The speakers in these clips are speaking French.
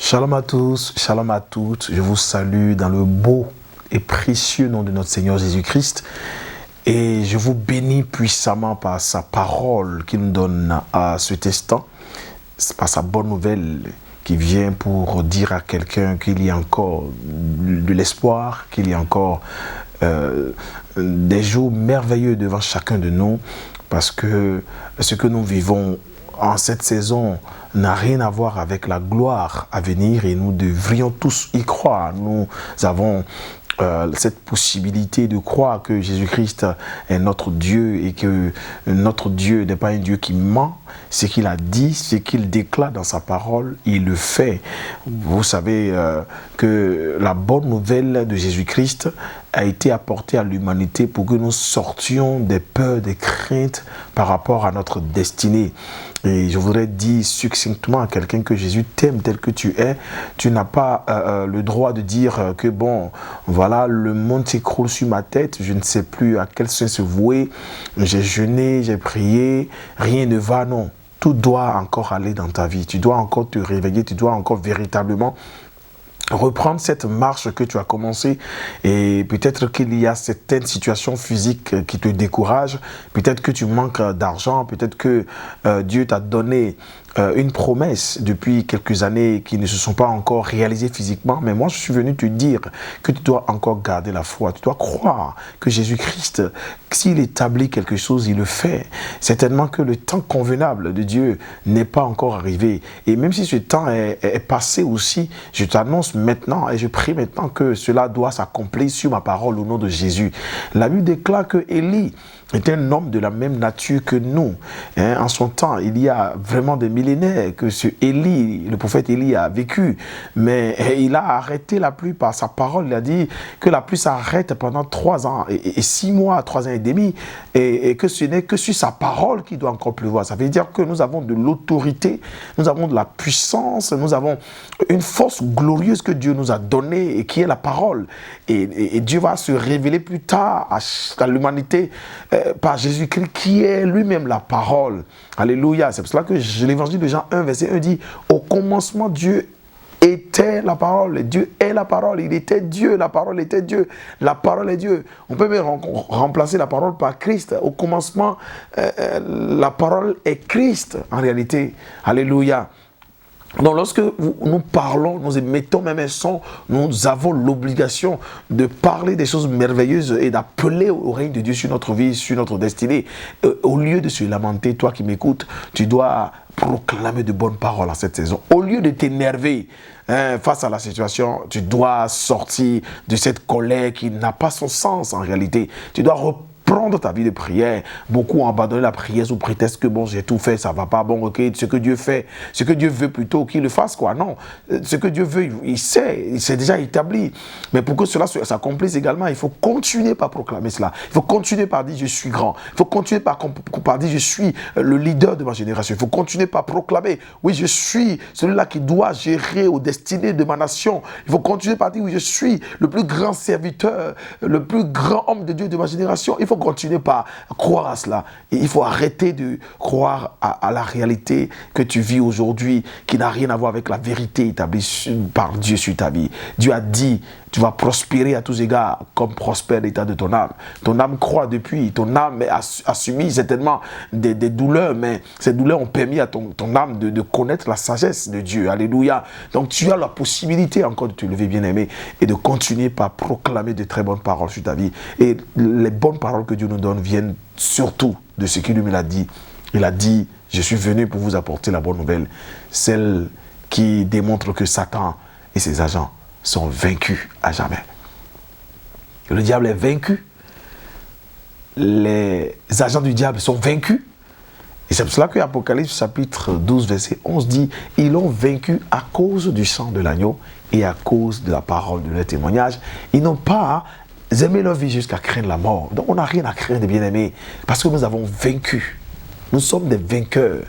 Shalom à tous, shalom à toutes. Je vous salue dans le beau et précieux nom de notre Seigneur Jésus-Christ. Et je vous bénis puissamment par sa parole qu'il nous donne à cet instant. Par sa bonne nouvelle qui vient pour dire à quelqu'un qu'il y a encore de l'espoir, qu'il y a encore des jours merveilleux devant chacun de nous. Parce que ce que nous vivons en cette saison n'a rien à voir avec la gloire à venir et nous devrions tous y croire. Nous avons cette possibilité de croire que Jésus-Christ est notre Dieu et que notre Dieu n'est pas un Dieu qui ment. Ce qu'il a dit, ce qu'il déclare dans sa parole, il le fait. Vous savez que la bonne nouvelle de Jésus-Christ a été apportée à l'humanité pour que nous sortions des peurs, des craintes par rapport à notre destinée. Et je voudrais dire succinctement à quelqu'un que Jésus t'aime tel que tu es. Tu n'as pas le droit de dire que bon, voilà, le monde s'écroule sur ma tête, je ne sais plus à quel sens se vouer, j'ai jeûné, j'ai prié, rien ne va, non. Tout doit encore aller dans ta vie, tu dois encore te réveiller, tu dois encore véritablement reprendre cette marche que tu as commencé. Et peut-être qu'il y a certaines situations physiques qui te découragent, peut-être que tu manques d'argent, peut-être que Dieu t'a donné une promesse depuis quelques années qui ne se sont pas encore réalisées physiquement, mais moi je suis venu te dire que tu dois encore garder la foi, tu dois croire que Jésus-Christ, s'il établit quelque chose, il le fait. Certainement que le temps convenable de Dieu n'est pas encore arrivé, et même si ce temps est passé aussi, je t'annonce maintenant et je prie maintenant que cela doit s'accomplir sur ma parole au nom de Jésus. La Bible déclare que Élie est un homme de la même nature que nous. En son temps, il y a vraiment des millénaires que ce Élie, le prophète Élie a vécu, mais il a arrêté la pluie par sa parole. Il a dit que la pluie s'arrête pendant 3 ans et 6 mois, 3 ans et demi, et que ce n'est que sur sa parole qu'il doit encore pleuvoir. Ça veut dire que nous avons de l'autorité, nous avons de la puissance, nous avons une force glorieuse que Dieu nous a donnée et qui est la parole. Et Dieu va se révéler plus tard à l'humanité par Jésus-Christ qui est lui-même la parole. Alléluia. C'est pour cela que l'évangile de Jean 1, verset 1 dit « Au commencement, Dieu était la parole. Dieu est la parole. Il était Dieu. La parole était Dieu. La parole est Dieu. » On peut même remplacer la parole par Christ. Au commencement, la parole est Christ en réalité. Alléluia. Donc lorsque nous parlons, nous émettons même un son, nous avons l'obligation de parler des choses merveilleuses et d'appeler au règne de Dieu sur notre vie, sur notre destinée. Au lieu de se lamenter, toi qui m'écoutes, tu dois proclamer de bonnes paroles en cette saison. Au lieu de t'énerver face à la situation, tu dois sortir de cette colère qui n'a pas son sens en réalité. Tu dois prendre ta vie de prière. Beaucoup ont abandonné la prière sous prétexte que bon, j'ai tout fait, ça va pas, bon, ok, ce que Dieu fait, ce que Dieu veut plutôt qu'il le fasse, quoi. Non, ce que Dieu veut, il s'est déjà établi. Mais pour que cela s'accomplisse également, il faut continuer par proclamer cela. Il faut continuer par dire je suis grand. Il faut continuer par dire je suis le leader de ma génération. Il faut continuer par proclamer oui, je suis celui-là qui doit gérer aux destinées de ma nation. Il faut continuer par dire oui, je suis le plus grand serviteur, le plus grand homme de Dieu de ma génération. Il faut continuer par croire à cela. Et il faut arrêter de croire à la réalité que tu vis aujourd'hui, qui n'a rien à voir avec la vérité établie par Dieu sur ta vie. Dieu a dit, tu vas prospérer à tous égards comme prospère l'état de ton âme. Ton âme croît depuis, ton âme a subi certainement des douleurs, mais ces douleurs ont permis à ton âme de connaître la sagesse de Dieu. Alléluia. Donc tu as la possibilité encore de te lever, bien-aimé, et de continuer par proclamer de très bonnes paroles sur ta vie. Et les bonnes paroles que Dieu nous donne viennent surtout de ce qu'il lui a dit. Il a dit, je suis venu pour vous apporter la bonne nouvelle, celle qui démontre que Satan et ses agents sont vaincus à jamais. Le diable est vaincu. Les agents du diable sont vaincus. Et c'est pour cela que Apocalypse chapitre 12 verset 11 dit « Ils l'ont vaincu à cause du sang de l'agneau et à cause de la parole de leur témoignage. » Ils n'ont pas aimé leur vie jusqu'à craindre la mort. Donc on n'a rien à craindre, bien-aimés, parce que nous avons vaincu. Nous sommes des vainqueurs.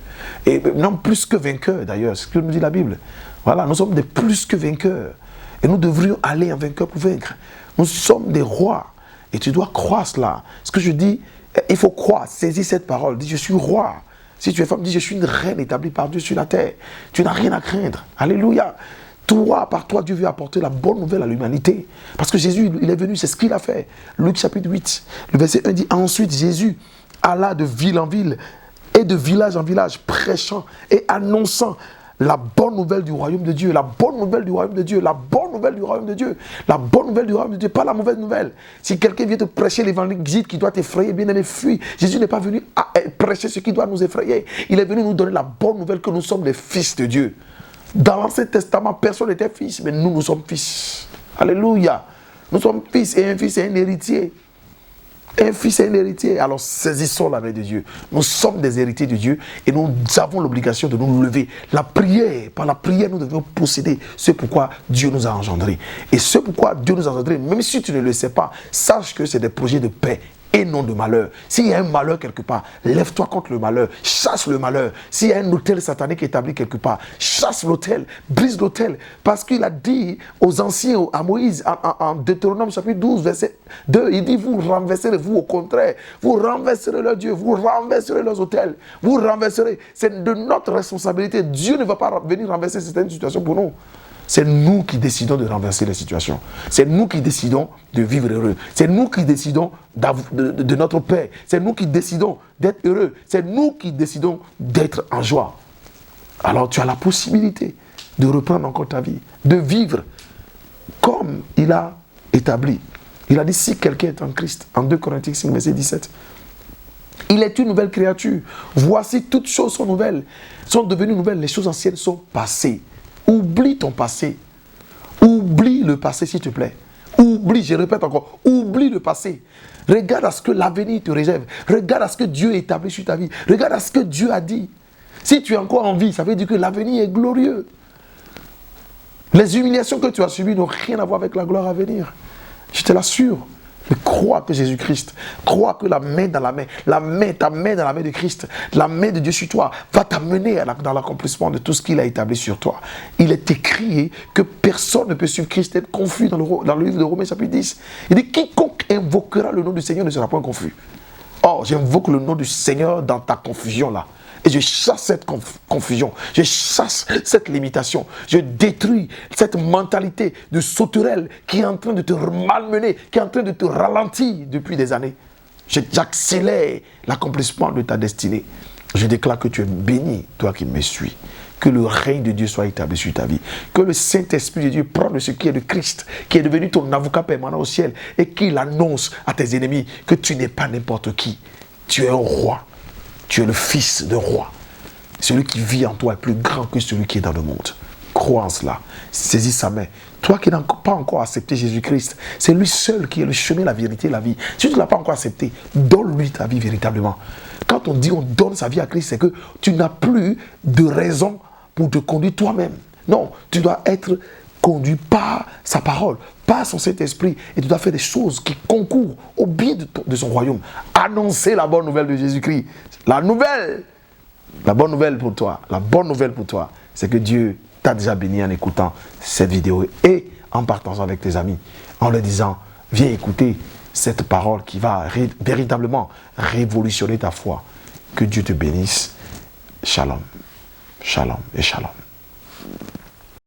Et non plus que vainqueurs d'ailleurs, c'est ce que nous dit la Bible. Voilà, nous sommes des plus que vainqueurs. Et nous devrions aller en vainqueur pour vaincre. Nous sommes des rois. Et tu dois croire cela. Ce que je dis, il faut croire, saisis cette parole. Dis, je suis roi. Si tu es femme, dis, je suis une reine établie par Dieu sur la terre. Tu n'as rien à craindre. Alléluia. Toi, par toi, Dieu veut apporter la bonne nouvelle à l'humanité. Parce que Jésus, il est venu, c'est ce qu'il a fait. Luc chapitre 8, le verset 1 dit, ensuite Jésus alla de ville en ville et de village en village, prêchant et annonçant la bonne nouvelle du royaume de Dieu, la bonne nouvelle du royaume de Dieu, la bonne nouvelle du royaume de Dieu, la bonne nouvelle du royaume de Dieu, pas la mauvaise nouvelle. Si quelqu'un vient te prêcher l'évangile qui doit t'effrayer, bien aimé, fuis. Jésus n'est pas venu prêcher ce qui doit nous effrayer. Il est venu nous donner la bonne nouvelle que nous sommes les fils de Dieu. Dans l'Ancien Testament, personne n'était fils, mais nous sommes fils. Alléluia. Nous sommes fils et un fils et un héritier. Un fils et un héritier. Alors saisissons la main de Dieu. Nous sommes des héritiers de Dieu et nous avons l'obligation de nous lever. La prière, par la prière, nous devons posséder ce pourquoi Dieu nous a engendrés. Et ce pourquoi Dieu nous a engendrés, même si tu ne le sais pas, sache que c'est des projets de paix et non de malheur. S'il y a un malheur quelque part, lève-toi contre le malheur, chasse le malheur. S'il y a un autel satanique établi quelque part, chasse l'autel, brise l'autel. Parce qu'il a dit aux anciens, à Moïse, en Deutéronome chapitre 12, verset 2, il dit, vous renverserez, vous au contraire, vous renverserez leur Dieu, vous renverserez leurs autels, vous renverserez. C'est de notre responsabilité. Dieu ne va pas venir renverser certaines situations pour nous. C'est nous qui décidons de renverser les situations. C'est nous qui décidons de vivre heureux. C'est nous qui décidons de notre paix. C'est nous qui décidons d'être heureux. C'est nous qui décidons d'être en joie. Alors tu as la possibilité de reprendre encore ta vie, de vivre comme il a établi. Il a dit, si quelqu'un est en Christ, en 2 Corinthiens 5, verset 17, il est une nouvelle créature. Voici, toutes choses sont nouvelles, sont devenues nouvelles. Les choses anciennes sont passées. Oublie ton passé. Oublie le passé, s'il te plaît. Oublie, je répète encore, oublie le passé. Regarde à ce que l'avenir te réserve. Regarde à ce que Dieu a établi sur ta vie. Regarde à ce que Dieu a dit. Si tu es encore en vie, ça veut dire que l'avenir est glorieux. Les humiliations que tu as subies n'ont rien à voir avec la gloire à venir. Je te l'assure. Mais crois que Jésus-Christ, crois que la main dans la main, ta main dans la main de Christ, la main de Dieu sur toi, va t'amener dans l'accomplissement de tout ce qu'il a établi sur toi. Il est écrit que personne ne peut suivre Christ et être confus dans le livre de Romains chapitre 10. Il dit, quiconque invoquera le nom du Seigneur ne sera pas confus. Or, j'invoque le nom du Seigneur dans ta confusion là. Et je chasse cette confusion, je chasse cette limitation, je détruis cette mentalité de sauterelle qui est en train de te malmener, qui est en train de te ralentir depuis des années. J'accélère l'accomplissement de ta destinée. Je déclare que tu es béni, toi qui me suis. Que le règne de Dieu soit établi sur ta vie. Que le Saint-Esprit de Dieu prenne de ce qui est de Christ, qui est devenu ton avocat permanent au ciel, et qu'il annonce à tes ennemis que tu n'es pas n'importe qui. Tu es un roi. Tu es le fils de roi. Celui qui vit en toi est plus grand que celui qui est dans le monde. Crois en cela. Saisis sa main. Toi qui n'as pas encore accepté Jésus-Christ, c'est lui seul qui est le chemin, la vérité, la vie. Si tu ne l'as pas encore accepté, donne-lui ta vie véritablement. Quand on dit on donne sa vie à Christ, c'est que tu n'as plus de raison pour te conduire toi-même. Non, tu dois être conduit par sa parole, par son Saint-Esprit, et tu dois faire des choses qui concourent au bien de son royaume. Annoncer la bonne nouvelle de Jésus-Christ. La bonne nouvelle pour toi, c'est que Dieu t'a déjà béni en écoutant cette vidéo et en partageant avec tes amis, en leur disant, viens écouter cette parole qui va véritablement révolutionner ta foi. Que Dieu te bénisse. Shalom, shalom et shalom.